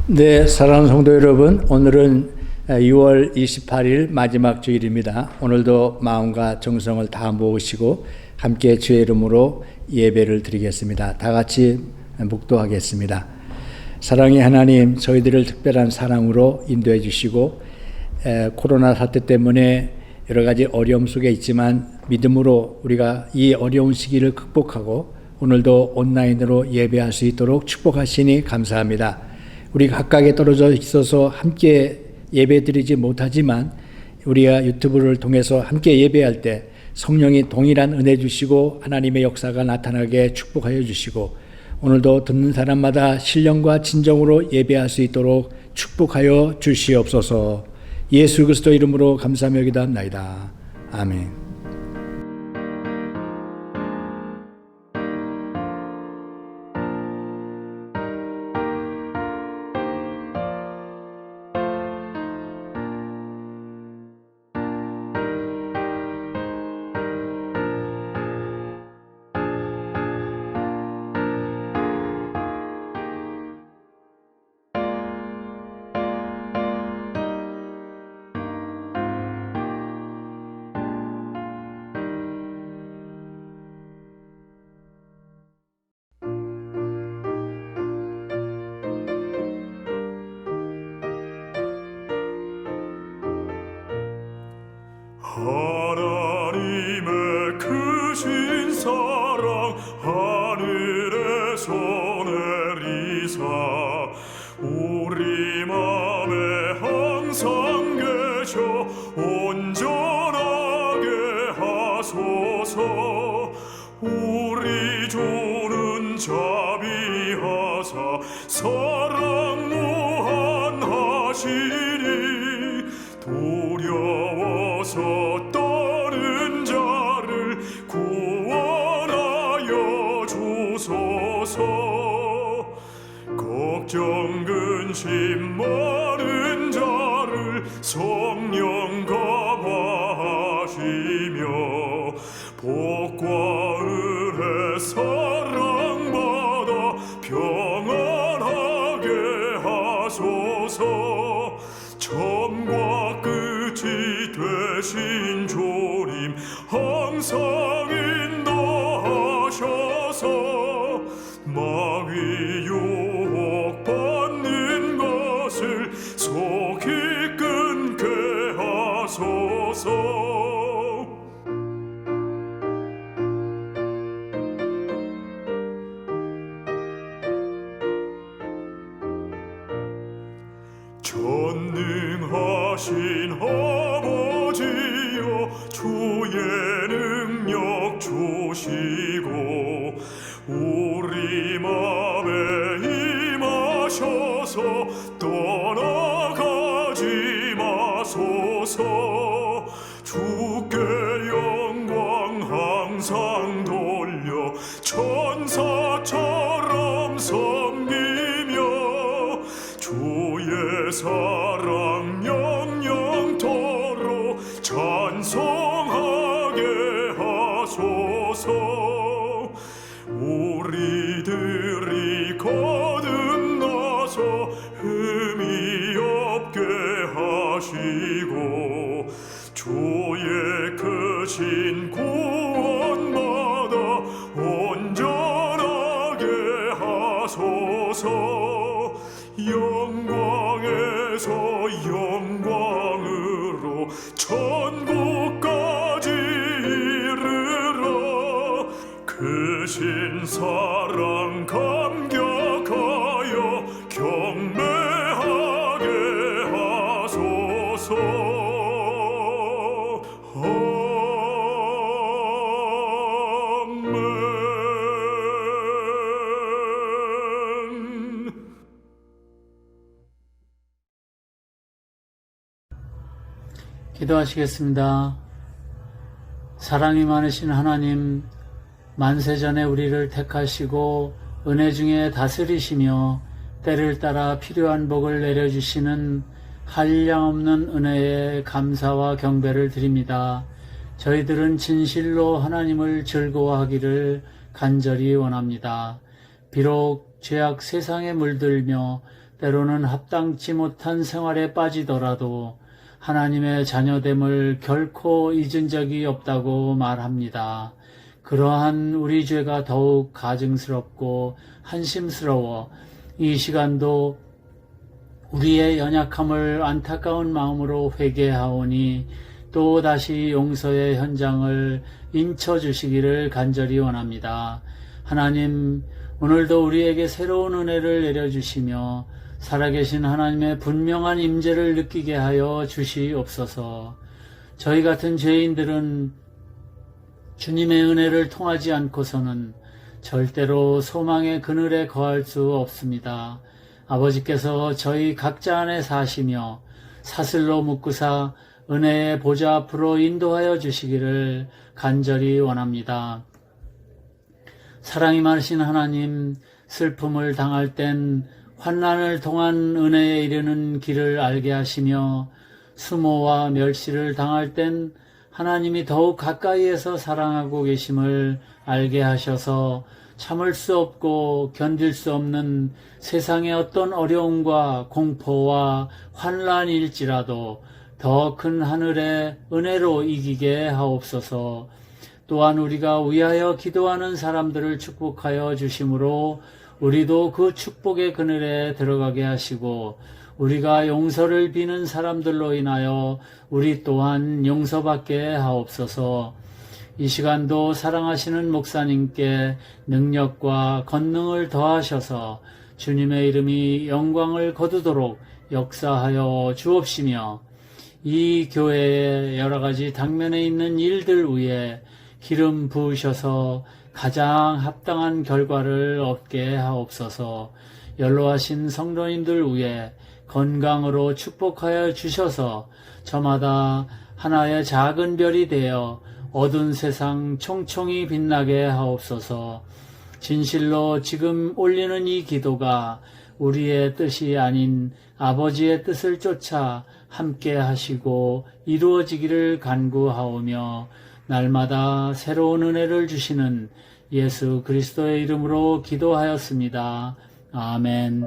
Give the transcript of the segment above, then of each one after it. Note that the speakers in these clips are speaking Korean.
네, 사랑하는 성도 여러분, 오늘은 6월 28일 마지막 주일입니다. 오늘도 마음과 정성을 다 모으시고 함께 주의 이름으로 예배를 드리겠습니다. 다 같이 묵도하겠습니다. 사랑의 하나님, 저희들을 특별한 사랑으로 인도해 주시고 코로나 사태 때문에 여러 가지 어려움 속에 있지만 믿음으로 우리가 이 어려운 시기를 극복하고 오늘도 온라인으로 예배할 수 있도록 축복하시니 감사합니다. 우리 각각에 떨어져 있어서 함께 예배드리지 못하지만 우리가 유튜브를 통해서 함께 예배할 때 성령이 동일한 은혜 주시고 하나님의 역사가 나타나게 축복하여 주시고 오늘도 듣는 사람마다 신령과 진정으로 예배할 수 있도록 축복하여 주시옵소서. 예수 그리스도 이름으로 감사하며 기도합나이다. 아멘. 하나님의 크신 사랑 하늘에서 내리사 우리 맘에 항상 계셔 온전하게 하소서. 우리 주는 자비하사 사랑 무한하시니 두려워서 떠는 자를 구원하여 주소서. 걱정 근심 많은 자를 성령 감화하시며 복과 은혜 사랑받아 평안하게 하소서. 처음과 끝이 되신 주님 항상 인도하셔서 마귀 유혹받는 것을 속히 끊게 하소서. 전능하신 아버지여 주의 능력 주시고 우리 맘에 임하셔서 떠나가지 마소서. 주께 영광 항상 돌려 천사처럼 섬기며 주의 사랑 영영토록 찬송하게 하소서. 우리들이 거듭나서 흠이 없게 하시고 주의 크신 구원마다 온전하게 하소서. 영광에서 영광으로 천국까지 이르러 크신 사랑 감격하여 경배하게 하소서. 기도하시겠습니다. 사랑이 많으신 하나님, 만세전에 우리를 택하시고 은혜 중에 다스리시며 때를 따라 필요한 복을 내려주시는 한량없는 은혜에 감사와 경배를 드립니다. 저희들은 진실로 하나님을 즐거워하기를 간절히 원합니다. 비록 죄악 세상에 물들며 때로는 합당치 못한 생활에 빠지더라도 하나님의 자녀됨을 결코 잊은 적이 없다고 말합니다. 그러한 우리 죄가 더욱 가증스럽고 한심스러워 이 시간도 우리의 연약함을 안타까운 마음으로 회개하오니 또 다시 용서의 현장을 인쳐주시기를 간절히 원합니다. 하나님, 오늘도 우리에게 새로운 은혜를 내려주시며 살아계신 하나님의 분명한 임재를 느끼게 하여 주시옵소서. 저희 같은 죄인들은 주님의 은혜를 통하지 않고서는 절대로 소망의 그늘에 거할 수 없습니다. 아버지께서 저희 각자 안에 사시며 사슬로 묶으사 은혜의 보좌 앞으로 인도하여 주시기를 간절히 원합니다. 사랑이 많으신 하나님, 슬픔을 당할 땐 환난을 통한 은혜에 이르는 길을 알게 하시며 수모와 멸시를 당할 땐 하나님이 더욱 가까이에서 사랑하고 계심을 알게 하셔서 참을 수 없고 견딜 수 없는 세상의 어떤 어려움과 공포와 환난일지라도 더 큰 하늘의 은혜로 이기게 하옵소서. 또한 우리가 위하여 기도하는 사람들을 축복하여 주심으로 우리도 그 축복의 그늘에 들어가게 하시고 우리가 용서를 비는 사람들로 인하여 우리 또한 용서받게 하옵소서. 이 시간도 사랑하시는 목사님께 능력과 권능을 더하셔서 주님의 이름이 영광을 거두도록 역사하여 주옵시며 이 교회의 여러 가지 당면에 있는 일들 위에 기름 부으셔서 가장 합당한 결과를 얻게 하옵소서. 연로하신 성도님들 위에 건강으로 축복하여 주셔서 저마다 하나의 작은 별이 되어 어두운 세상 총총히 빛나게 하옵소서. 진실로 지금 올리는 이 기도가 우리의 뜻이 아닌 아버지의 뜻을 쫓아 함께 하시고 이루어지기를 간구하오며 날마다 새로운 은혜를 주시는 예수 그리스도의 이름으로 기도하였습니다. 아멘.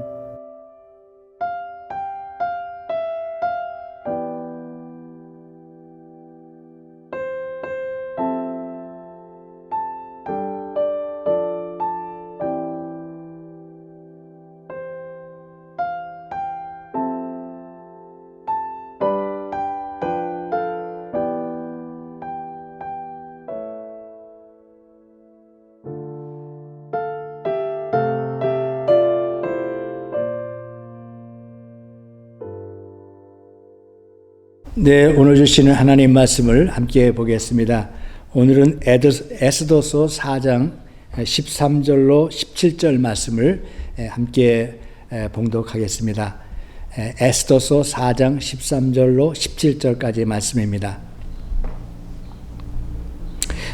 네, 오늘 주시는 하나님 말씀을 함께 보겠습니다. 오늘은 에스더서 4장 13절로 17절 말씀을 함께 봉독하겠습니다. 에스더서 4장 13절로 17절까지의 말씀입니다.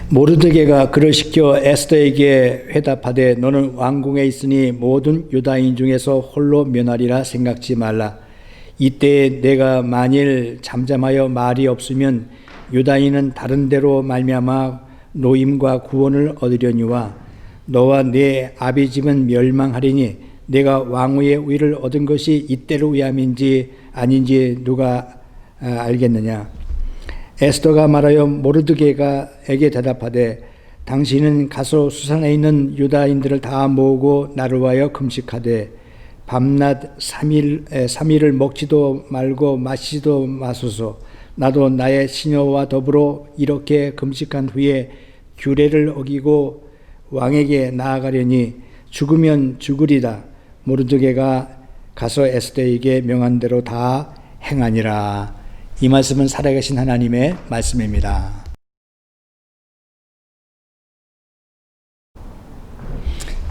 모르드게가 그를 시켜 에스더에게 회답하되 너는 왕궁에 있으니 모든 유다인 중에서 홀로 면하리라 생각지 말라. 이때 내가 만일 잠잠하여 말이 없으면 유다인은 다른 데로 말미암아 노임과 구원을 얻으려니와 너와 내 아비 집은 멸망하리니 내가 왕후의 위를 얻은 것이 이때로 위함인지 아닌지 누가 알겠느냐. 에스더가 말하여 모르드게가에게 대답하되 당신은 가서 수산에 있는 유다인들을 다 모으고 나를 위하여 금식하되 밤낮 3일을 먹지도 말고 마시지도 마소서. 나도 나의 시녀와 더불어 이렇게 금식한 후에 규례를 어기고 왕에게 나아가려니 죽으면 죽으리다. 모르드게가 가서 에스더에게 명한 대로 다 행하니라. 이 말씀은 살아계신 하나님의 말씀입니다.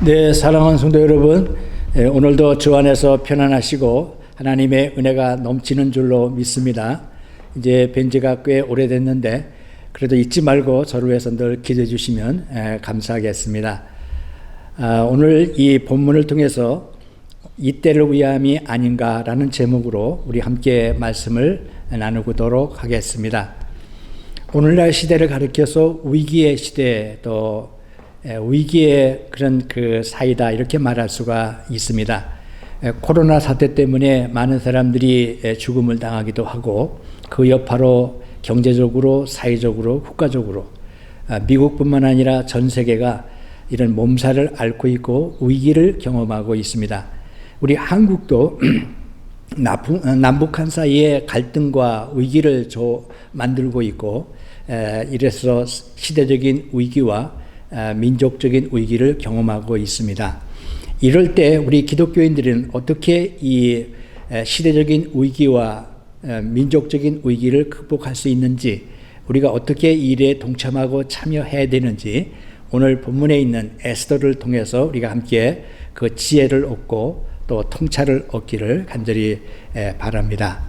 네, 사랑하는 성도 여러분, 오늘도 주 안에서 편안하시고 하나님의 은혜가 넘치는 줄로 믿습니다. 이제 뵌 지가 꽤 오래됐는데 그래도 잊지 말고 저를 위해서 늘 기도해 주시면 감사하겠습니다. 오늘 이 본문을 통해서 이때를 위함이 아닌가라는 제목으로 우리 함께 말씀을 나누도록 하겠습니다. 오늘날 시대를 가리켜서 위기의 시대 또 위기의 그런 그 사이다 이렇게 말할 수가 있습니다. 코로나 사태 때문에 많은 사람들이 죽음을 당하기도 하고 그 여파로 경제적으로, 사회적으로, 국가적으로 미국뿐만 아니라 전 세계가 이런 몸살을 앓고 있고 위기를 경험하고 있습니다. 우리 한국도 남북한 사이에 갈등과 위기를 만들고 있고 이래서 시대적인 위기와 민족적인 위기를 경험하고 있습니다. 이럴 때 우리 기독교인들은 어떻게 이 시대적인 위기와 민족적인 위기를 극복할 수 있는지, 우리가 어떻게 이 일에 동참하고 참여해야 되는지 오늘 본문에 있는 에스더를 통해서 우리가 함께 그 지혜를 얻고 또 통찰을 얻기를 간절히 바랍니다.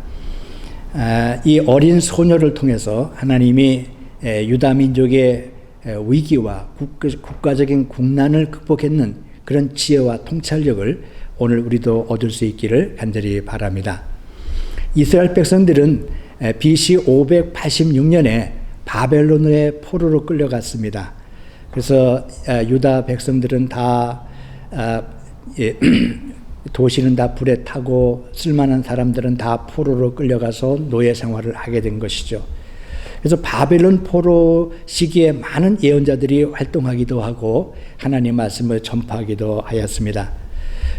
이 어린 소녀를 통해서 하나님이 유다 민족의 위기와 국가적인 국난을 극복했는 그런 지혜와 통찰력을 오늘 우리도 얻을 수 있기를 간절히 바랍니다. 이스라엘 백성들은 BC 586년에 바벨론의 포로로 끌려갔습니다. 그래서 유다 백성들은 다 도시는 다 불에 타고 쓸만한 사람들은 다 포로로 끌려가서 노예 생활을 하게 된 것이죠. 그래서 바벨론 포로 시기에 많은 예언자들이 활동하기도 하고 하나님의 말씀을 전파하기도 하였습니다.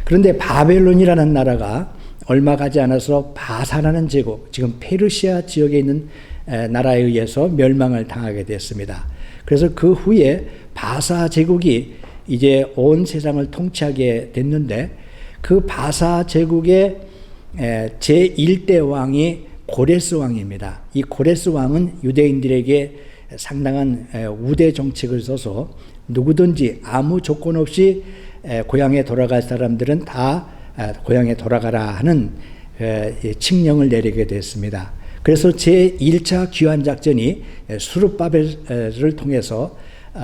그런데 바벨론이라는 나라가 얼마 가지 않아서 바사라는 제국, 지금 페르시아 지역에 있는 나라에 의해서 멸망을 당하게 됐습니다. 그래서 그 후에 바사 제국이 이제 온 세상을 통치하게 됐는데 그 바사 제국의 제1대 왕이 고레스 왕입니다. 이 고레스 왕은 유대인들에게 상당한 우대 정책을 써서 누구든지 아무 조건 없이 고향에 돌아갈 사람들은 다 고향에 돌아가라 하는 칙령을 내리게 됐습니다. 그래서 제1차 귀환작전이 수르바벨을 통해서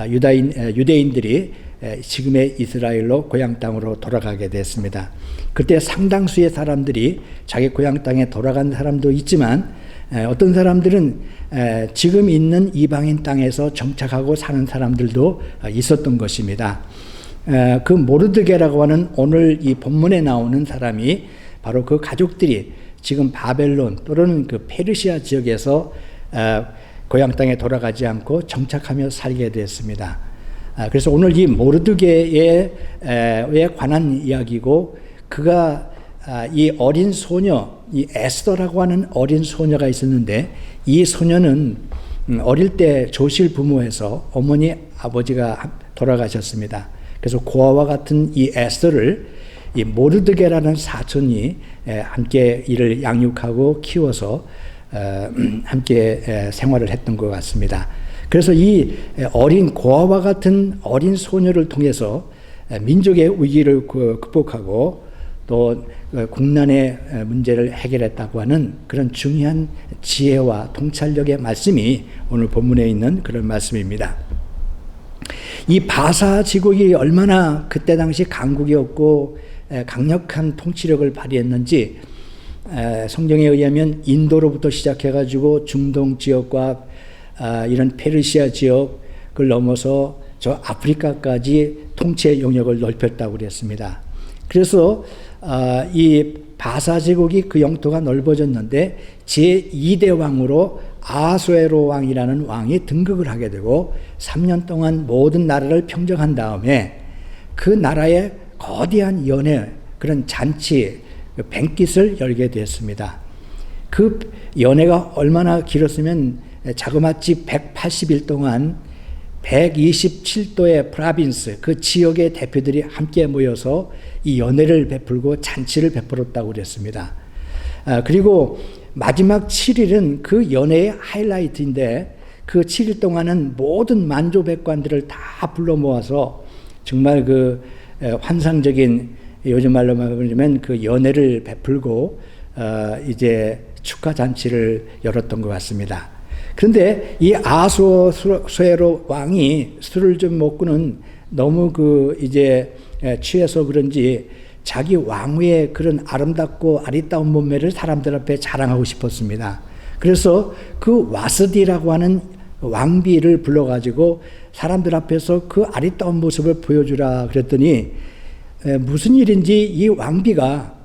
유대인들이 지금의 이스라엘로 고향 땅으로 돌아가게 됐습니다. 그때 상당수의 사람들이 자기 고향 땅에 돌아간 사람도 있지만 어떤 사람들은 지금 있는 이방인 땅에서 정착하고 사는 사람들도 있었던 것입니다. 그 모르드게라고 하는 오늘 이 본문에 나오는 사람이 바로 그 가족들이 지금 바벨론 또는 그 페르시아 지역에서 고향 땅에 돌아가지 않고 정착하며 살게 됐습니다. 그래서 오늘 이 모르드게에 관한 이야기고, 그가 이 어린 소녀, 이 에스더라고 하는 어린 소녀가 있었는데, 이 소녀는 어릴 때 조실 부모에서 어머니 아버지가 돌아가셨습니다. 그래서 고아와 같은 이 에스더를 이 모르드게라는 사촌이 함께 이를 양육하고 키워서 함께 생활을 했던 것 같습니다. 그래서 이 어린 고아와 같은 어린 소녀를 통해서 민족의 위기를 극복하고 또 국난의 문제를 해결했다고 하는 그런 중요한 지혜와 통찰력의 말씀이 오늘 본문에 있는 그런 말씀입니다. 이 바사 제국이 얼마나 그때 당시 강국이었고 강력한 통치력을 발휘했는지 성경에 의하면 인도로부터 시작해가지고 중동 지역과 이런 페르시아 지역을 넘어서 저 아프리카까지 통치의 영역을 넓혔다고 그랬습니다. 그래서 이 바사 제국이 그 영토가 넓어졌는데 제2대 왕으로 아수에로 왕이라는 왕이 등극을 하게 되고 3년 동안 모든 나라를 평정한 다음에 그 나라에 거대한 연회, 그런 잔치, 뱅깃을 열게 되었습니다. 그 연회가 얼마나 길었으면 자그마치 180일 동안 127도의 프라빈스, 그 지역의 대표들이 함께 모여서 이 연회를 베풀고 잔치를 베풀었다고 그랬습니다. 그리고 마지막 7일은 그 연회의 하이라이트인데, 그 7일 동안은 모든 만조백관들을 다 불러 모아서 정말 그 환상적인, 요즘 말로 말하면 그 연회를 베풀고 이제 축하 잔치를 열었던 것 같습니다. 그런데 이 아수에로 왕이 술을 좀 먹고는 너무 이제 취해서 그런지 자기 왕위의 그런 아름답고 아리따운 몸매를 사람들 앞에 자랑하고 싶었습니다. 그래서 그 와스디라고 하는 왕비를 불러가지고 사람들 앞에서 그 아리따운 모습을 보여주라 그랬더니 무슨 일인지 이 왕비가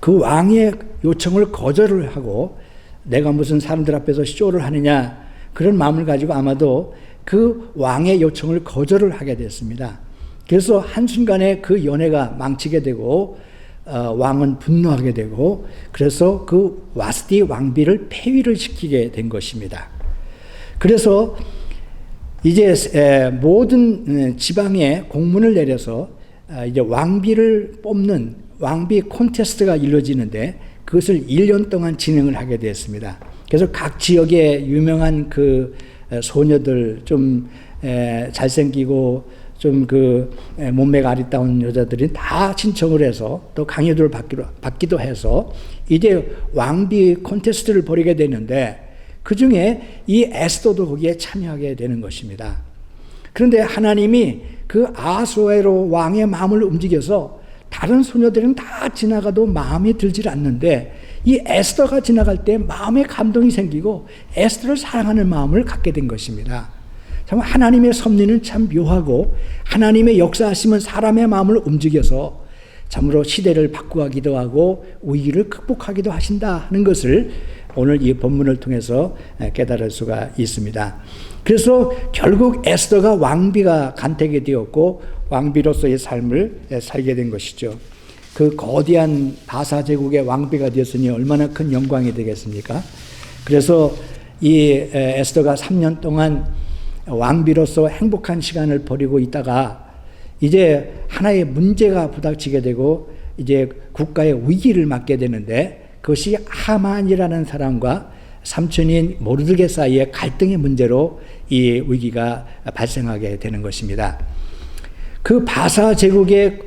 그 왕의 요청을 거절을 하고 내가 무슨 사람들 앞에서 쇼를 하느냐 그런 마음을 가지고 아마도 그 왕의 요청을 거절을 하게 됐습니다. 그래서 한순간에 그 연회가 망치게 되고 왕은 분노하게 되고 그래서 그 와스디 왕비를 폐위를 시키게 된 것입니다. 그래서 이제 모든 지방에 공문을 내려서 이제 왕비를 뽑는 왕비 콘테스트가 이루어지는데 그것을 1년 동안 진행을 하게 되었습니다. 그래서 각 지역의 유명한 그 소녀들 좀 잘생기고 좀 그 몸매가 아리따운 여자들이 다 신청을 해서 또 강요를 받기도 해서 이제 왕비 콘테스트를 벌이게 되는데 그 중에 이 에스더도 거기에 참여하게 되는 것입니다. 그런데 하나님이 그 아하수에로 왕의 마음을 움직여서 다른 소녀들은 다 지나가도 마음에 들질 않는데 이 에스더가 지나갈 때 마음에 감동이 생기고 에스더를 사랑하는 마음을 갖게 된 것입니다. 참 하나님의 섭리는 참 묘하고 하나님의 역사하심은 사람의 마음을 움직여서 참으로 시대를 바꾸기도 하고 위기를 극복하기도 하신다 하는 것을 오늘 이 본문을 통해서 깨달을 수가 있습니다. 그래서 결국 에스더가 왕비가 간택이 되었고 왕비로서의 삶을 살게 된 것이죠. 그 거대한 바사 제국의 왕비가 되었으니 얼마나 큰 영광이 되겠습니까? 그래서 이 에스더가 3년 동안 왕비로서 행복한 시간을 보내고 있다가 이제 하나의 문제가 부닥치게 되고 이제 국가의 위기를 맞게 되는데 그것이 하만이라는 사람과 삼촌인 모르드게 사이의 갈등의 문제로 이 위기가 발생하게 되는 것입니다. 그 바사 제국의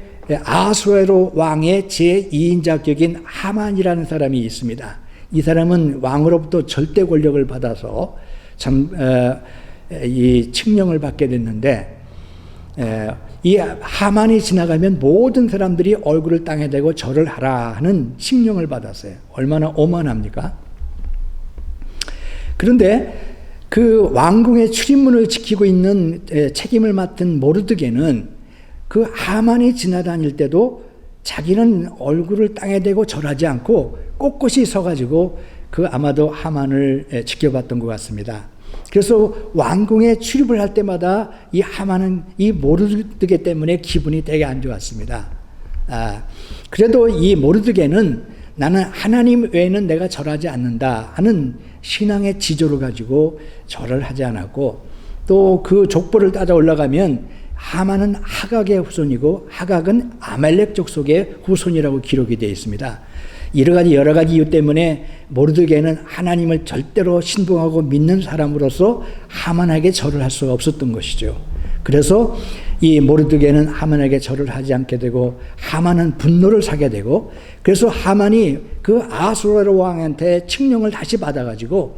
아하수에로 왕의 제2인자격인 하만이라는 사람이 있습니다. 이 사람은 왕으로부터 절대 권력을 받아서 참 이 칙령을 받게 됐는데 이 하만이 지나가면 모든 사람들이 얼굴을 땅에 대고 절을 하라 하는 칙령을 받았어요. 얼마나 오만합니까? 그런데 그 왕궁의 출입문을 지키고 있는 책임을 맡은 모르드게는 그 하만이 지나다닐 때도 자기는 얼굴을 땅에 대고 절하지 않고 꼿꼿이 서가지고 그 아마도 하만을 지켜봤던 것 같습니다. 그래서 왕궁에 출입을 할 때마다 이 하만은 이 모르드게 때문에 기분이 되게 안 좋았습니다. 그래도 이 모르드게는 나는 하나님 외에는 내가 절하지 않는다 하는 신앙의 지조를 가지고 절을 하지 않았고 또 그 족보를 따져 올라가면 하만은 하각의 후손이고 하각은 아말렉 족속의 후손이라고 기록이 되어 있습니다. 여러 가지 이유 때문에 모르드게는 하나님을 절대로 신봉하고 믿는 사람으로서 하만에게 절을 할 수가 없었던 것이죠. 그래서 이 모르드게는 하만에게 절을 하지 않게 되고 하만은 분노를 사게 되고 그래서 하만이 그 아하수에로 왕한테 칙령을 다시 받아가지고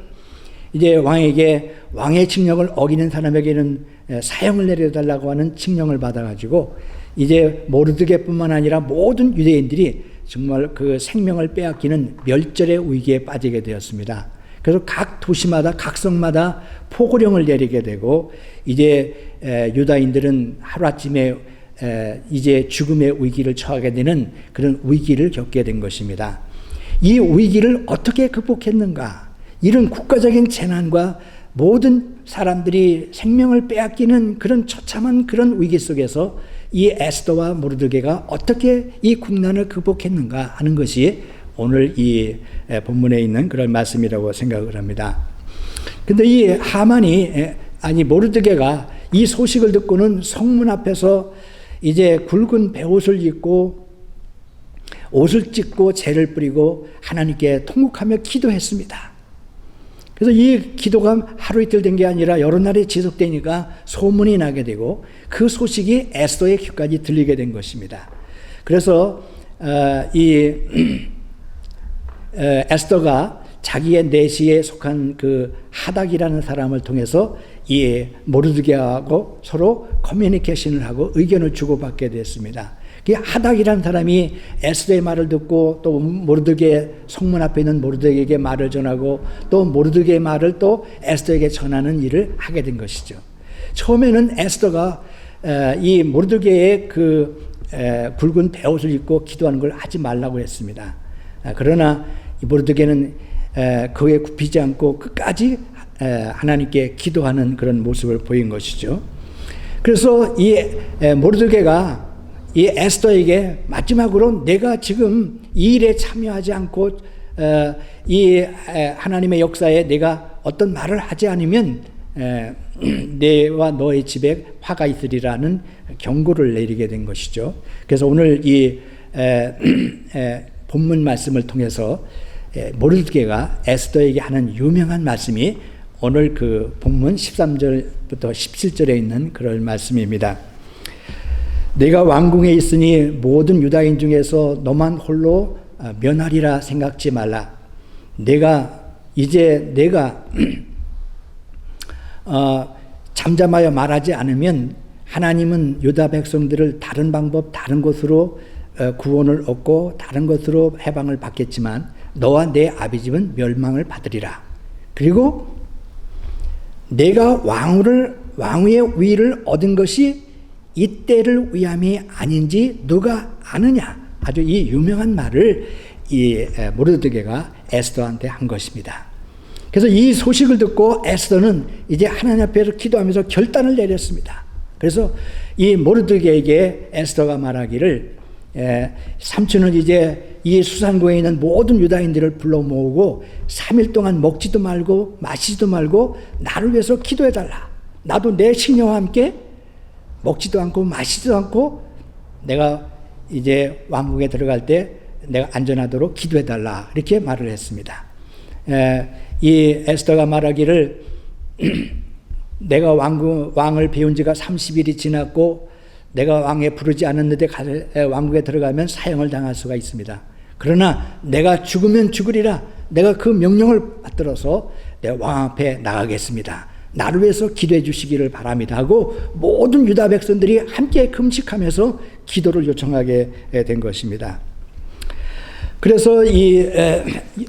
이제 왕에게 왕의 칙령을 어기는 사람에게는 사형을 내려달라고 하는 칙령을 받아가지고 이제 모르드게뿐만 아니라 모든 유대인들이 정말 그 생명을 빼앗기는 멸절의 위기에 빠지게 되었습니다. 그래서 각 도시마다 각 성마다 포고령을 내리게 되고 이제 유다인들은 하루아침에 이제 죽음의 위기를 처하게 되는 그런 위기를 겪게 된 것입니다. 이 위기를 어떻게 극복했는가? 이런 국가적인 재난과 모든 사람들이 생명을 빼앗기는 그런 처참한 그런 위기 속에서 이 에스더와 모르드게가 어떻게 이 국난을 극복했는가 하는 것이 오늘 이 본문에 있는 그런 말씀이라고 생각을 합니다. 근데 이 하만이 모르드게가 이 소식을 듣고는 성문 앞에서 이제 굵은 베옷을 입고 옷을 찢고 재를 뿌리고 하나님께 통곡하며 기도했습니다. 그래서 이 기도가 하루 이틀 된 게 아니라 여러 날이 지속되니까 소문이 나게 되고 그 소식이 에스더의 귀까지 들리게 된 것입니다. 그래서 에스더가 자기의 내시에 속한 그 하닥이라는 사람을 통해서 이 모르드게하고 서로 커뮤니케이션을 하고 의견을 주고받게 됐습니다. 그 하닥이라는 사람이 에스더의 말을 듣고 또 모르드게 성문 앞에 있는 모르드게에게 말을 전하고 또 모르드게의 말을 또 에스더에게 전하는 일을 하게 된 것이죠. 처음에는 에스더가 이 모르드게의 그 굵은 베옷을 입고 기도하는 걸 하지 말라고 했습니다. 그러나 이 모르드게는 그에 굽히지 않고 끝까지 하나님께 기도하는 그런 모습을 보인 것이죠. 그래서 이 모르드게가 이 에스더에게 마지막으로 내가 지금 이 일에 참여하지 않고 이 하나님의 역사에 내가 어떤 말을 하지 않으면 내와 너의 집에 화가 있으리라는 경고를 내리게 된 것이죠. 그래서 오늘 이 본문 말씀을 통해서 모르드게가 에스더에게 하는 유명한 말씀이 오늘 그 본문 13절부터 17절에 있는 그런 말씀입니다. 내가 왕궁에 있으니 모든 유다인 중에서 너만 홀로 면하리라 생각지 말라. 내가 잠잠하여 말하지 않으면 하나님은 유다 백성들을 다른 방법, 다른 곳으로 구원을 얻고 다른 것으로 해방을 받겠지만 너와 내 아비 집은 멸망을 받으리라. 그리고 내가 왕위의 위를 얻은 것이 이때를 위함이 아닌지 누가 아느냐. 아주 이 유명한 말을 이 모르드게가 에스더한테 한 것입니다. 그래서 이 소식을 듣고 에스더는 이제 하나님 앞에서 기도하면서 결단을 내렸습니다. 그래서 이 모르드게에게 에스더가 말하기를 삼촌은 이제 이 수산고에 있는 모든 유다인들을 불러 모으고 3일 동안 먹지도 말고 마시지도 말고 나를 위해서 기도해달라. 나도 내 식녀와 함께 먹지도 않고 마시지도 않고 내가 이제 왕궁에 들어갈 때 내가 안전하도록 기도해달라. 이렇게 말을 했습니다. 이 에스더가 말하기를 내가 왕을 배운 지가 30일이 지났고 내가 왕에 부르지 않았는데 왕국에 들어가면 사형을 당할 수가 있습니다. 그러나 내가 죽으면 죽으리라. 내가 그 명령을 받들어서 내가 왕 앞에 나가겠습니다. 나를 위해서 기도해 주시기를 바랍니다 하고 모든 유다 백성들이 함께 금식하면서 기도를 요청하게 된 것입니다. 그래서 이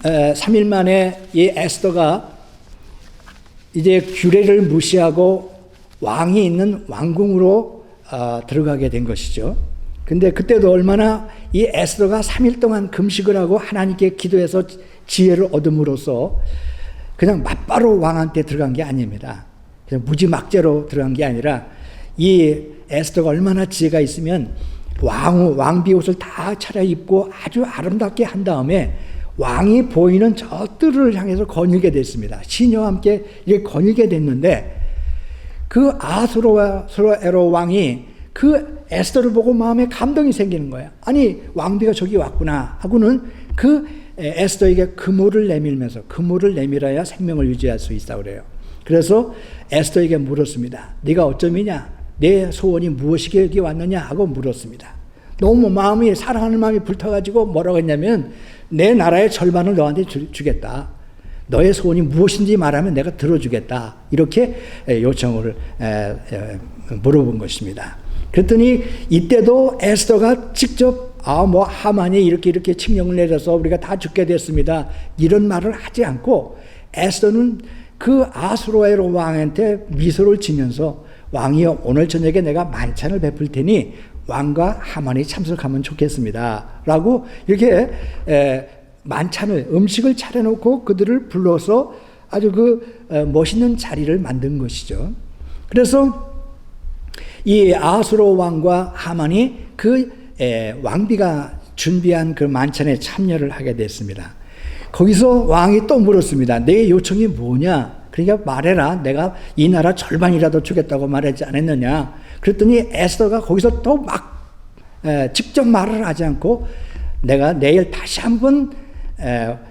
3일 만에 이 에스더가 이제 규례를 무시하고 왕이 있는 왕궁으로 들어가게 된 것이죠. 근데 그때도 얼마나 이 에스더가 3일 동안 금식을 하고 하나님께 기도해서 지혜를 얻음으로써 그냥 맞바로 왕한테 들어간 게 아닙니다. 그냥 무지막지로 들어간 게 아니라 이 에스더가 얼마나 지혜가 있으면 왕비 옷을 다 차려입고 아주 아름답게 한 다음에 왕이 보이는 저 뜰을 향해서 거닐게 됐습니다. 시녀와 함께 이렇게 거닐게 됐는데 그 아수에로 왕이 그 에스더를 보고 마음에 감동이 생기는 거예요. 아니 왕비가 저기 왔구나 하고는 그 에스더에게 그물을 내밀면서 그물을 내밀어야 생명을 유지할 수 있다고 그래요. 그래서 에스더에게 물었습니다. 네가 어쩌미냐? 내 소원이 무엇이기에 여기 왔느냐? 하고 물었습니다. 너무 마음이 사랑하는 마음이 불타가지고 뭐라고 했냐면 내 나라의 절반을 너한테 주겠다. 너의 소원이 무엇인지 말하면 내가 들어주겠다. 이렇게 요청을 물어본 것입니다. 그랬더니 이때도 에스더가 직접 하만이 이렇게 칙령을 내려서 우리가 다 죽게 됐습니다. 이런 말을 하지 않고 에스더는 그 아수로에로 왕한테 미소를 지면서 왕이여 오늘 저녁에 내가 만찬을 베풀 테니 왕과 하만이 참석하면 좋겠습니다. 라고 이렇게 음식을 차려놓고 그들을 불러서 아주 멋있는 자리를 만든 것이죠. 그래서 이 아수로 왕과 하만이 왕비가 준비한 그 만찬에 참여를 하게 됐습니다. 거기서 왕이 또 물었습니다. 내 요청이 뭐냐? 그러니까 말해라. 내가 이 나라 절반이라도 주겠다고 말하지 않았느냐? 그랬더니 에스더가 거기서 또 직접 말을 하지 않고 내가 내일 다시 한번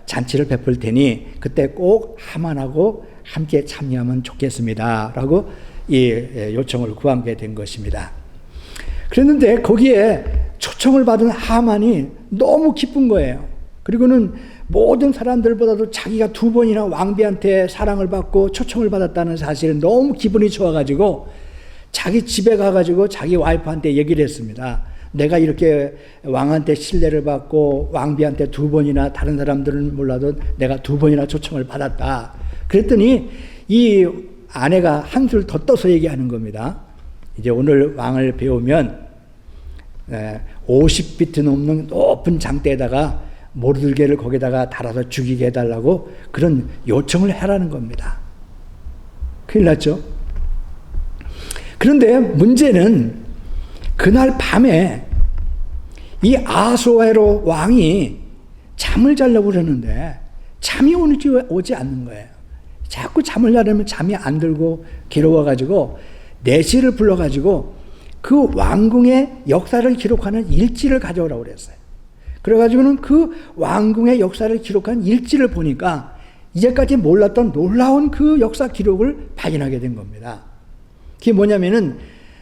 잔치를 베풀 테니 그때 꼭 하만하고 함께 참여하면 좋겠습니다. 라고 이 요청을 구하게 된 것입니다. 그랬는데 거기에 초청을 받은 하만이 너무 기쁜 거예요. 그리고는 모든 사람들보다도 자기가 2번이나 왕비한테 사랑을 받고 초청을 받았다는 사실에 너무 기분이 좋아가지고 자기 집에 가가지고 자기 와이프한테 얘기를 했습니다. 내가 이렇게 왕한테 신뢰를 받고 왕비한테 2번이나 다른 사람들은 몰라도 내가 2번이나 초청을 받았다. 그랬더니 이 아내가 한술 더 떠서 얘기하는 겁니다. 이제 오늘 왕을 배우면 50피트 넘는 높은 장대에다가 모르드게를 거기다가 달아서 죽이게 해달라고 그런 요청을 해라는 겁니다. 큰일 났죠? 그런데 문제는 그날 밤에 이 아하수에로 왕이 잠을 자려고 그러는데 잠이 오지 않는 거예요. 자꾸 잠을 자려면 잠이 안 들고 괴로워가지고 내시를 불러가지고 그 왕궁의 역사를 기록하는 일지를 가져오라고 그랬어요. 그래가지고는 그 왕궁의 역사를 기록한 일지를 보니까 이제까지 몰랐던 놀라운 그 역사 기록을 발견하게 된 겁니다. 그게 뭐냐면은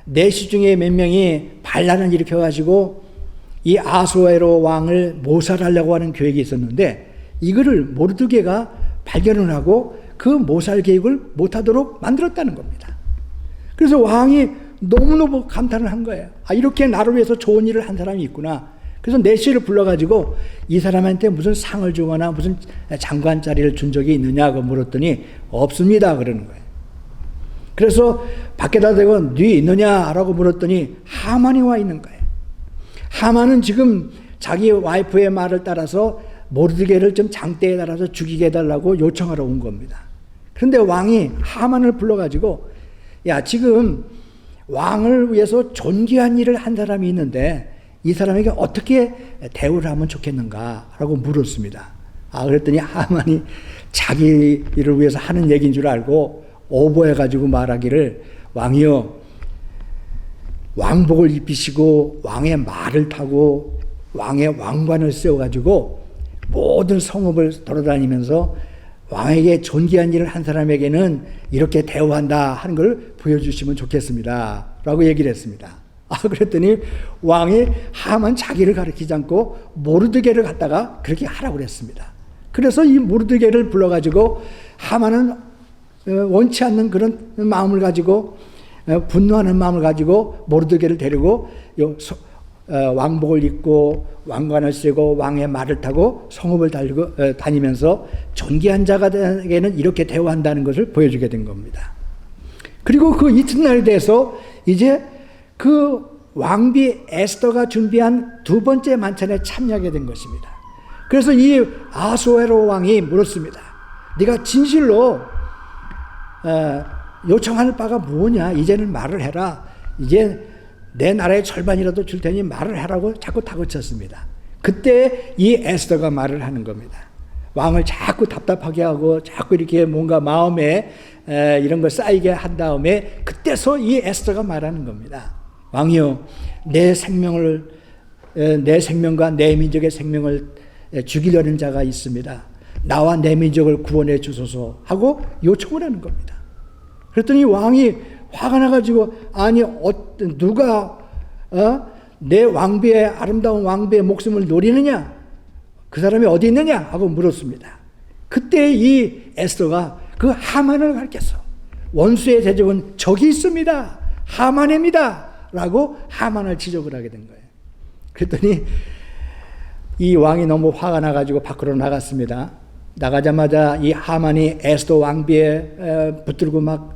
내시 중에 몇 명이 반란을 일으켜가지고 이 아하수에로 왕을 모살하려고 하는 계획이 있었는데 이거를 모르드게가 발견을 하고 그 모살 계획을 못하도록 만들었다는 겁니다. 그래서 왕이 너무너무 감탄을 한 거예요. 아, 이렇게 나를 위해서 좋은 일을 한 사람이 있구나. 그래서 내시를 불러가지고 이 사람한테 무슨 상을 주거나 무슨 장관 자리를 준 적이 있느냐고 물었더니 없습니다 그러는 거예요. 그래서 밖에다 대고 네 있느냐라고 물었더니 하만이 와 있는 거예요. 하만은 지금 자기 와이프의 말을 따라서 모르드게를 좀 장대에 달아서 죽이게 해달라고 요청하러 온 겁니다. 그런데 왕이 하만을 불러가지고 야, 지금 왕을 위해서 존귀한 일을 한 사람이 있는데 이 사람에게 어떻게 대우를 하면 좋겠는가라고 물었습니다. 아, 그랬더니 하만이 자기 일을 위해서 하는 얘기인 줄 알고 오버해가지고 말하기를 왕이여, 왕복을 입히시고 왕의 말을 타고 왕의 왕관을 세워가지고 모든 성읍을 돌아다니면서 왕에게 존귀한 일을 한 사람에게는 이렇게 대우한다 하는 걸 보여주시면 좋겠습니다 라고 얘기를 했습니다. 아, 그랬더니 왕이 하만 자기를 가리키지 않고 모르드게를 갖다가 그렇게 하라고 그랬습니다. 그래서 이 모르드게를 불러가지고 하만은 원치 않는 그런 마음을 가지고 분노하는 마음을 가지고 모르드게를 데리고 왕복을 입고 왕관을 쓰고 왕의 말을 타고 성읍을 다니면서 존귀한 자에게는 이렇게 대우한다는 것을 보여주게 된 겁니다. 그리고 그 이튿날에 대해서 이제 그 왕비 에스더가 준비한 두 번째 만찬에 참여하게 된 것입니다. 그래서 이 아하수에로 왕이 물었습니다. 네가 진실로 요청할 바가 뭐냐? 이제는 말을 해라. 이제 내 나라의 절반이라도 줄 테니 말을 하라고 자꾸 다그쳤습니다. 그때 이 에스더가 말을 하는 겁니다. 왕을 자꾸 답답하게 하고 자꾸 이렇게 뭔가 마음에 이런 걸 쌓이게 한 다음에 그때서 이 에스더가 말하는 겁니다. 왕이여, 내 생명과 내 민족의 생명을 죽이려는 자가 있습니다. 나와 내 민족을 구원해 주소서 하고 요청을 하는 겁니다. 그랬더니 왕이 화가 나가지고 아니 누가 내 왕비의 아름다운 왕비의 목숨을 노리느냐? 그 사람이 어디 있느냐? 하고 물었습니다. 그때 이 에스더가 그 하만을 가르쳤어. 원수의 대적은 저기 있습니다. 하만입니다. 라고 하만을 지적을 하게 된 거예요. 그랬더니 이 왕이 너무 화가 나가지고 밖으로 나갔습니다. 나가자마자 이 하만이 에스더 왕비에 붙들고 막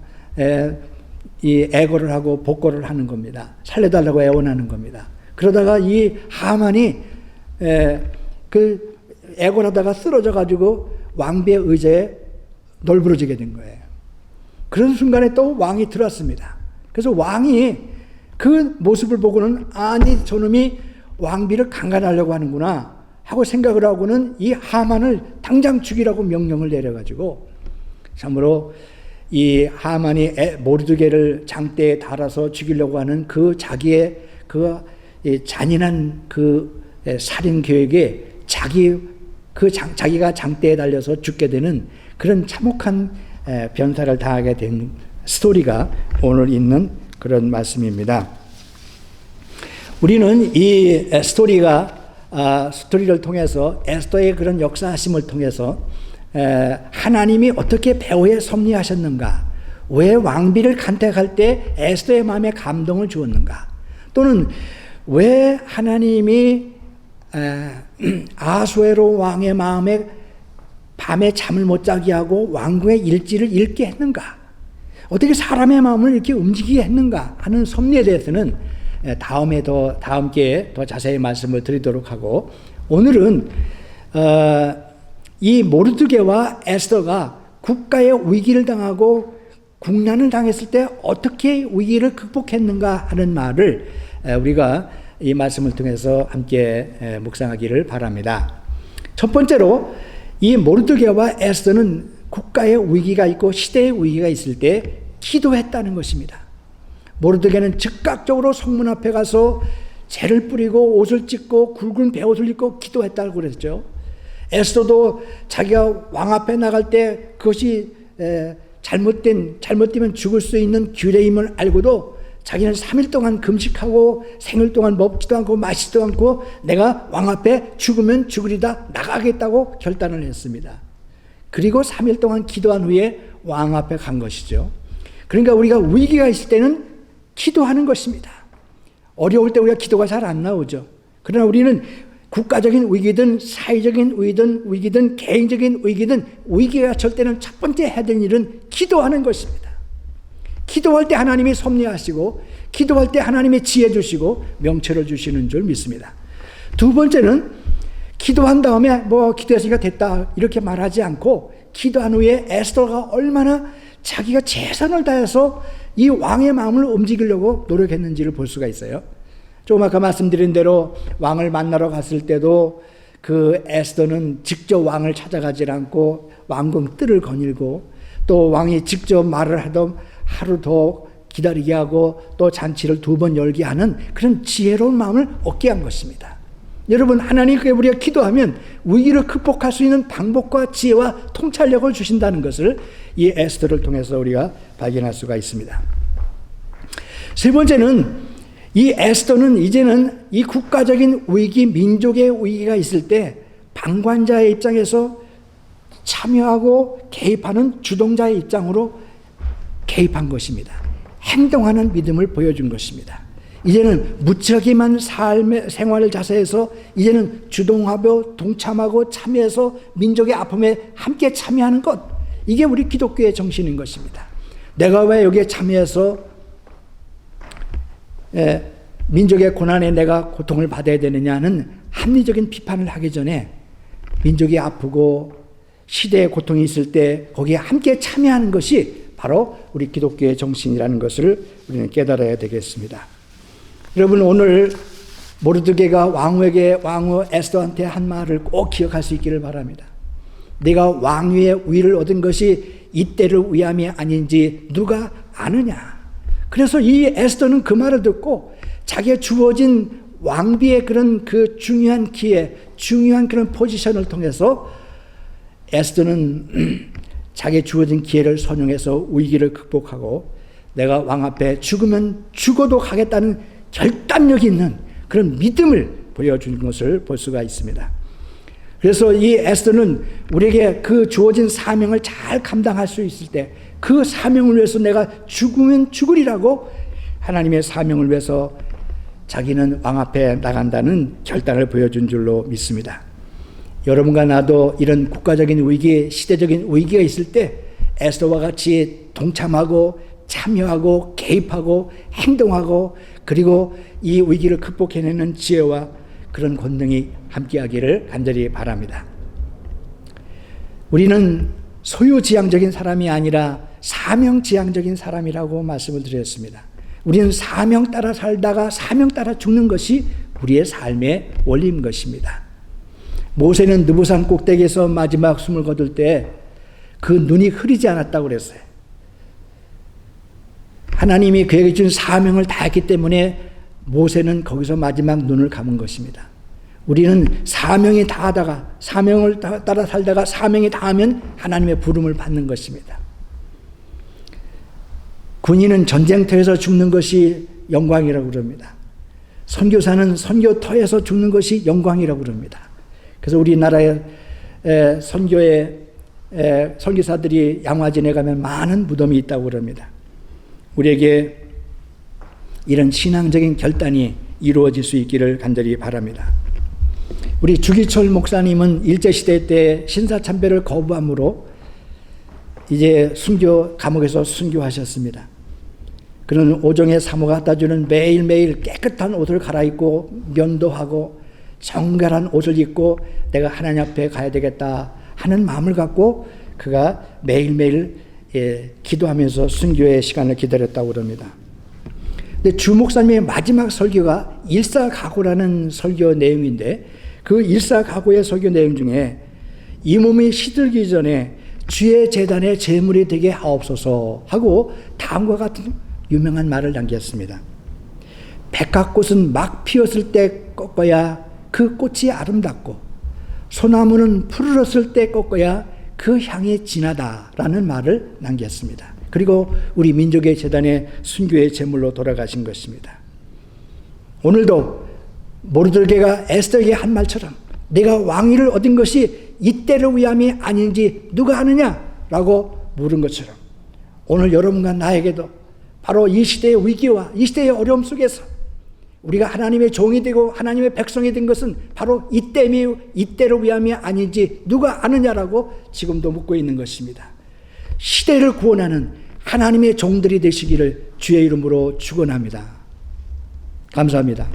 이 애고를 하고 복고를 하는 겁니다. 살려달라고 애원하는 겁니다. 그러다가 이 하만이 그 애고를 하다가 쓰러져 가지고 왕비의 의자에 널브러지게 된 거예요. 그런 순간에 또 왕이 들어왔습니다. 그래서 왕이 그 모습을 보고는 아니 저놈이 왕비를 강간하려고 하는구나 하고 생각을 하고는 이 하만을 당장 죽이라고 명령을 내려가지고 참으로 이 하만이 모르드게를 장대에 달아서 죽이려고 하는 그 자기의 그 잔인한 그 살인 계획에 자기가 장대에 달려서 죽게 되는 그런 참혹한 변사를 당하게 된 스토리가 오늘 있는 그런 말씀입니다. 우리는 이 스토리를 통해서 에스더의 그런 역사하심을 통해서 하나님이 어떻게 배후에 섭리하셨는가, 왜 왕비를 간택할 때 에스더의 마음에 감동을 주었는가, 또는 왜 하나님이 아하수에로 왕의 마음에 밤에 잠을 못 자게 하고 왕궁의 일지를 읽게 했는가, 어떻게 사람의 마음을 이렇게 움직이게 했는가 하는 섭리에 대해서는 다음 기회에 더 자세히 말씀을 드리도록 하고, 오늘은 이 모르드게와 에스더가 국가의 위기를 당하고 국난을 당했을 때 어떻게 위기를 극복했는가 하는 말을 우리가 이 말씀을 통해서 함께 묵상하기를 바랍니다. 첫 번째로 이 모르드게와 에스더는 국가의 위기가 있고 시대의 위기가 있을 때 기도했다는 것입니다. 모르드게는 즉각적으로 성문 앞에 가서 재를 뿌리고 옷을 찢고 굵은 베옷을 입고 기도했다고 그랬죠. 에스더도 자기가 왕 앞에 나갈 때 그것이 잘못되면 죽을 수 있는 규례임을 알고도 자기는 3일 동안 금식하고 생일 동안 먹지도 않고 마시지도 않고 내가 왕 앞에 죽으면 죽으리다 나가겠다고 결단을 했습니다. 그리고 3일 동안 기도한 후에 왕 앞에 간 것이죠. 그러니까 우리가 위기가 있을 때는 기도하는 것입니다. 어려울 때 우리가 기도가 잘 안 나오죠. 그러나 우리는 국가적인 위기든 사회적인 위기든 개인적인 위기든 위기가 칠 때는 첫 번째 해야 될 일은 기도하는 것입니다. 기도할 때 하나님이 섭리하시고 기도할 때 하나님의 지혜 주시고 명철을 주시는 줄 믿습니다. 두 번째는 기도한 다음에 기도했으니까 됐다 이렇게 말하지 않고 기도한 후에 에스더가 얼마나 자기가 최선을 다해서 이 왕의 마음을 움직이려고 노력했는지를 볼 수가 있어요. 조금 아까 말씀드린 대로 왕을 만나러 갔을 때도 그 에스더는 직접 왕을 찾아가지 않고 왕궁 뜰을 거닐고 또 왕이 직접 말을 하던 하루 더 기다리게 하고 또 잔치를 2번 열게 하는 그런 지혜로운 마음을 얻게 한 것입니다. 여러분, 하나님께 우리가 기도하면 위기를 극복할 수 있는 방법과 지혜와 통찰력을 주신다는 것을 이 에스더를 통해서 우리가 발견할 수가 있습니다. 세 번째는 이 에스더는 이제는 이 국가적인 위기, 민족의 위기가 있을 때 방관자의 입장에서 참여하고 개입하는 주동자의 입장으로 개입한 것입니다. 행동하는 믿음을 보여준 것입니다. 이제는 무책임한 삶의 생활을 자세해서 이제는 주동하고 동참하고 참여해서 민족의 아픔에 함께 참여하는 것, 이게 우리 기독교의 정신인 것입니다. 내가 왜 여기에 참여해서 민족의 고난에 내가 고통을 받아야 되느냐는 합리적인 비판을 하기 전에 민족이 아프고 시대의 고통이 있을 때 거기에 함께 참여하는 것이 바로 우리 기독교의 정신이라는 것을 우리는 깨달아야 되겠습니다. 여러분, 오늘 모르드게가 왕후 에스더한테 한 말을 꼭 기억할 수 있기를 바랍니다. 내가 왕위의 위를 얻은 것이 이때를 위함이 아닌지 누가 아느냐. 그래서 이 에스더는 그 말을 듣고 자기가 주어진 왕비의 그런 그 중요한 기회, 중요한 그런 포지션을 통해서 에스더는 자기 주어진 기회를 선용해서 위기를 극복하고 내가 왕 앞에 죽으면 죽어도 가겠다는 결단력 있는 그런 믿음을 보여준 것을 볼 수가 있습니다. 그래서 이 에스더는 우리에게 그 주어진 사명을 잘 감당할 수 있을 때 그 사명을 위해서 내가 죽으면 죽으리라고 하나님의 사명을 위해서 자기는 왕 앞에 나간다는 결단을 보여준 줄로 믿습니다. 여러분과 나도 이런 국가적인 위기, 시대적인 위기가 있을 때 에스더와 같이 동참하고 참여하고 개입하고 행동하고 그리고 이 위기를 극복해내는 지혜와 그런 권능이 함께하기를 간절히 바랍니다. 우리는 소유지향적인 사람이 아니라 사명지향적인 사람이라고 말씀을 드렸습니다. 우리는 사명 따라 살다가 사명 따라 죽는 것이 우리의 삶의 원리인 것입니다. 모세는 느보산 꼭대기에서 마지막 숨을 거둘 때 그 눈이 흐리지 않았다고 그랬어요. 하나님이 그에게 준 사명을 다했기 때문에 모세는 거기서 마지막 눈을 감은 것입니다. 우리는 사명을 따라 살다가 사명이 다하면 하나님의 부름을 받는 것입니다. 군인은 전쟁터에서 죽는 것이 영광이라고 그럽니다. 선교사는 선교터에서 죽는 것이 영광이라고 그럽니다. 그래서 우리나라의 선교사들이 양화진에 가면 많은 무덤이 있다고 그럽니다. 우리에게 이런 신앙적인 결단이 이루어질 수 있기를 간절히 바랍니다. 우리 주기철 목사님은 일제시대 때 신사참배를 거부함으로 이제 감옥에서 순교하셨습니다. 그는 오정의 사모가 갖다 주는 매일매일 깨끗한 옷을 갈아입고 면도하고 정결한 옷을 입고 내가 하나님 앞에 가야 되겠다 하는 마음을 갖고 그가 매일매일 기도하면서 순교의 시간을 기다렸다고 그럽니다. 근데 주 목사님의 마지막 설교가 일사각오라는 설교 내용인데 그 일사각오의 설교 내용 중에 이 몸이 시들기 전에 주의 제단의 제물이 되게 하옵소서 하고 다음과 같은 유명한 말을 남겼습니다. 백합꽃은 막 피었을 때 꺾어야 그 꽃이 아름답고 소나무는 푸르렀을 때 꺾어야 그 향이 진하다라는 말을 남겼습니다. 그리고 우리 민족의 제단의 순교의 제물로 돌아가신 것입니다. 오늘도 모르드게가 에스더에게 한 말처럼 내가 왕위를 얻은 것이 이때를 위함이 아닌지 누가 아느냐라고 물은 것처럼 오늘 여러분과 나에게도 바로 이 시대의 위기와 이 시대의 어려움 속에서 우리가 하나님의 종이 되고 하나님의 백성이 된 것은 바로 이때를 위함이 아닌지 누가 아느냐라고 지금도 묻고 있는 것입니다. 시대를 구원하는 하나님의 종들이 되시기를 주의 이름으로 축원합니다. 감사합니다.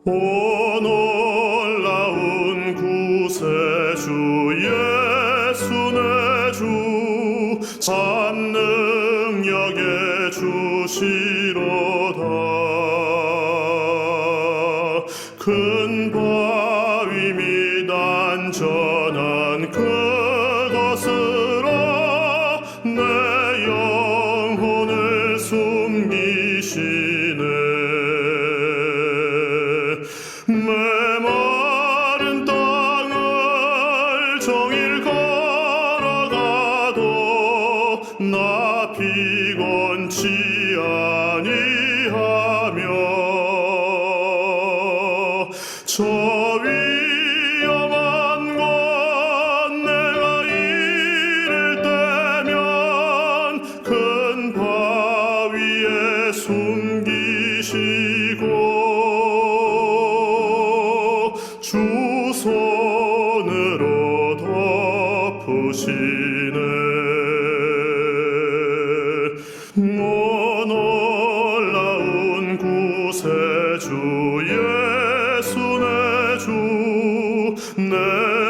오 놀라운 구세주 예수 내 주 산능력의 주시로다. 큰 바위 및 안전한 그것으로 내 영혼을 숨기시네. 메마른 땅을 종일 걸어가도 나 피곤치 아니하며 저 위험한 곳 내가 이를 때면 큰 바위에 숨기시고 주 손으로 덮으시네. 오 놀라운 구세주 예수 내 주 내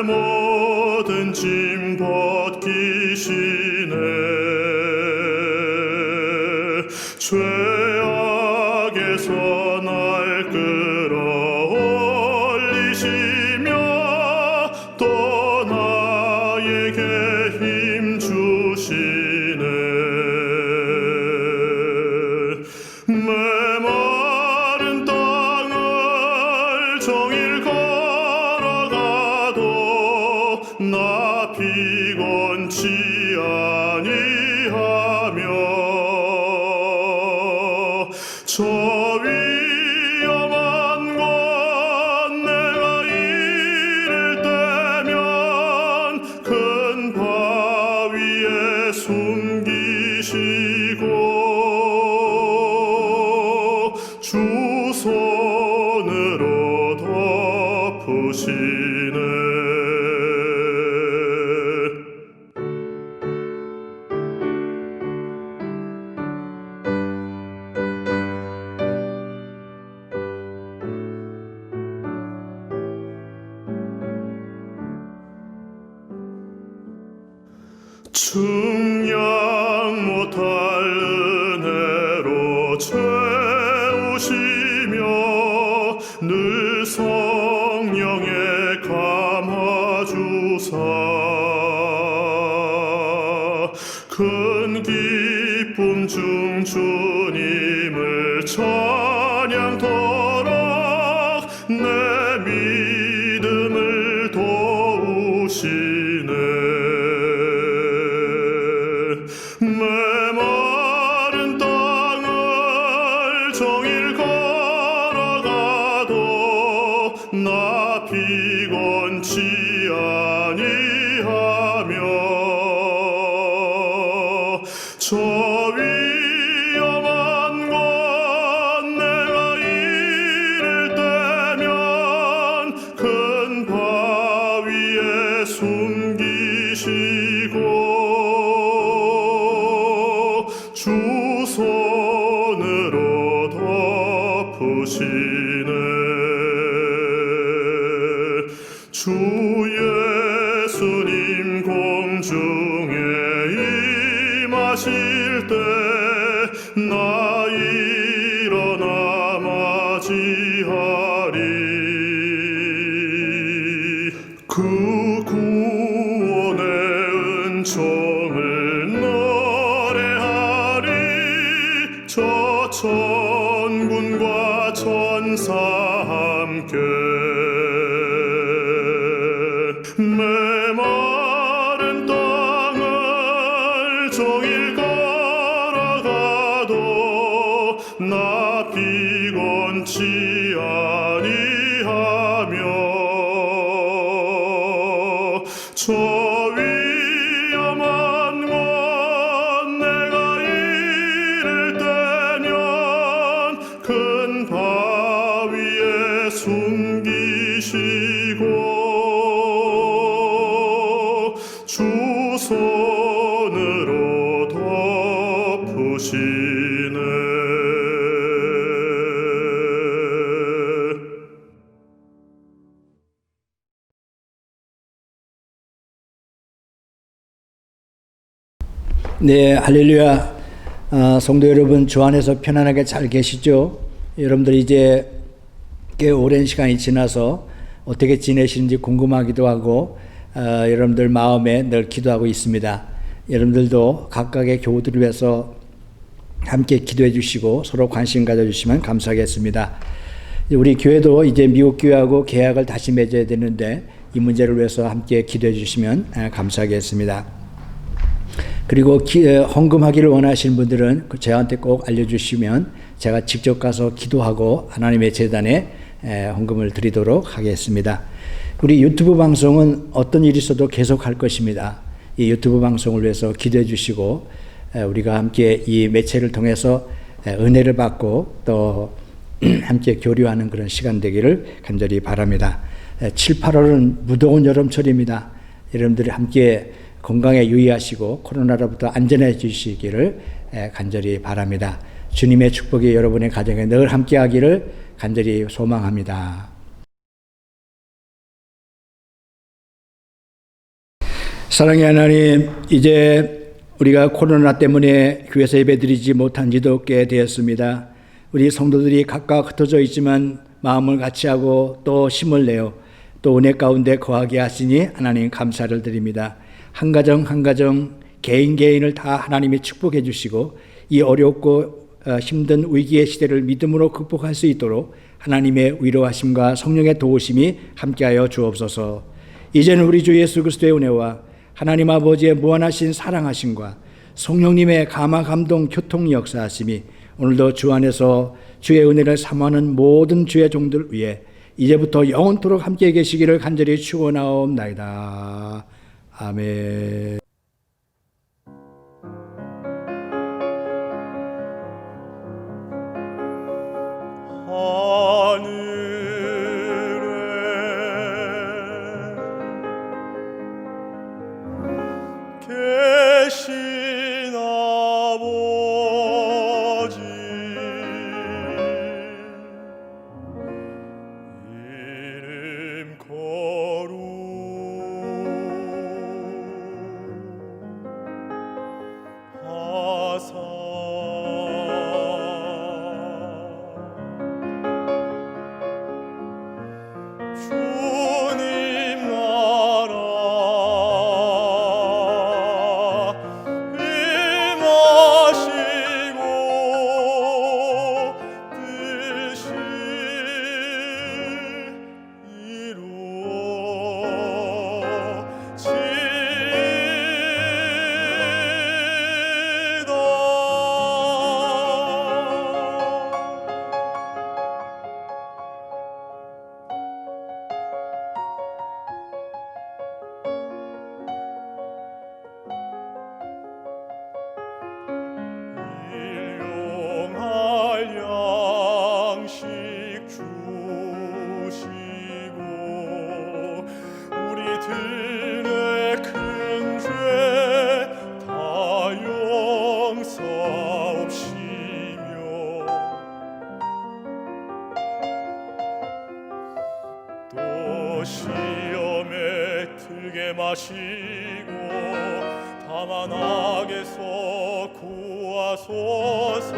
모든 짐 벗기시네. 죄악에서 날 끌어올리시며 또 나에게 힘 주시네. 메마른 땅을 종일 걸어가도 나 피곤치 아니하며 저 위험한 곳 내가 이를 때면 큰 바위에 숨기시고 주 손으로 덮으시네. 측량 못할 은혜로 채우시며 늘 성령에 감화주사 큰 기쁨 중 주님을 찬양토록 내 믿음을 도우시네. 메마른 땅을 종일 걸어가도 나 피곤치 아니하며 저 위험한 손으로 덮으시네. 주 예수님 공중에 임하실 때 나 일어나 맞이하리. 그 구원의 은총을 노래하리. 저 천군과 천사 함께 메마른 땅을 종일 걸어가도 나 피곤치 아니하며 저 위험한 곳 내가 이를 때면 큰 바위에 숨기시고 주 손으로 덮으시네. 네, 할렐루야. 성도 여러분, 주 안에서 편안하게 잘 계시죠? 여러분들 이제 꽤 오랜 시간이 지나서 어떻게 지내시는지 궁금하기도 하고 여러분들 마음에 늘 기도하고 있습니다. 여러분들도 각각의 교우들을 위해서 함께 기도해 주시고 서로 관심 가져주시면 감사하겠습니다. 우리 교회도 이제 미국 교회하고 계약을 다시 맺어야 되는데 이 문제를 위해서 함께 기도해 주시면 감사하겠습니다. 그리고 헌금하기를 원하시는 분들은 저한테 꼭 알려주시면 제가 직접 가서 기도하고 하나님의 재단에 헌금을 드리도록 하겠습니다. 우리 유튜브 방송은 어떤 일이 있어도 계속 할 것입니다. 이 유튜브 방송을 위해서 기도해 주시고 우리가 함께 이 매체를 통해서 은혜를 받고 또 함께 교류하는 그런 시간 되기를 간절히 바랍니다. 7, 8월은 무더운 여름철입니다. 여러분들이 함께 건강에 유의하시고 코로나로부터 안전해 주시기를 간절히 바랍니다. 주님의 축복이 여러분의 가정에 늘 함께하기를 간절히 소망합니다. 사랑의 하나님, 이제 우리가 코로나 때문에 교회에서 예배드리지 못한 지도 꽤 되었습니다. 우리 성도들이 각각 흩어져 있지만 마음을 같이 하고 또 힘을 내어 또 은혜 가운데 거하게 하시니 하나님 감사를 드립니다. 한 가정 한 가정 개인을 다 하나님이 축복해 주시고 이 어렵고 힘든 위기의 시대를 믿음으로 극복할 수 있도록 하나님의 위로하심과 성령의 도우심이 함께하여 주옵소서. 이제는 우리 주 예수 그리스도의 은혜와 하나님 아버지의 무한하신 사랑하심과 성령님의 감화 감동 교통 역사하심이 오늘도 주 안에서 주의 은혜를 사모하는 모든 주의 종들 위해 이제부터 영원토록 함께 계시기를 간절히 축원하옵나이다. 아멘. 하늘에 계신 아버지 이름 거룩하사 시험에 들게 마시고 다만 악에서 구하소서.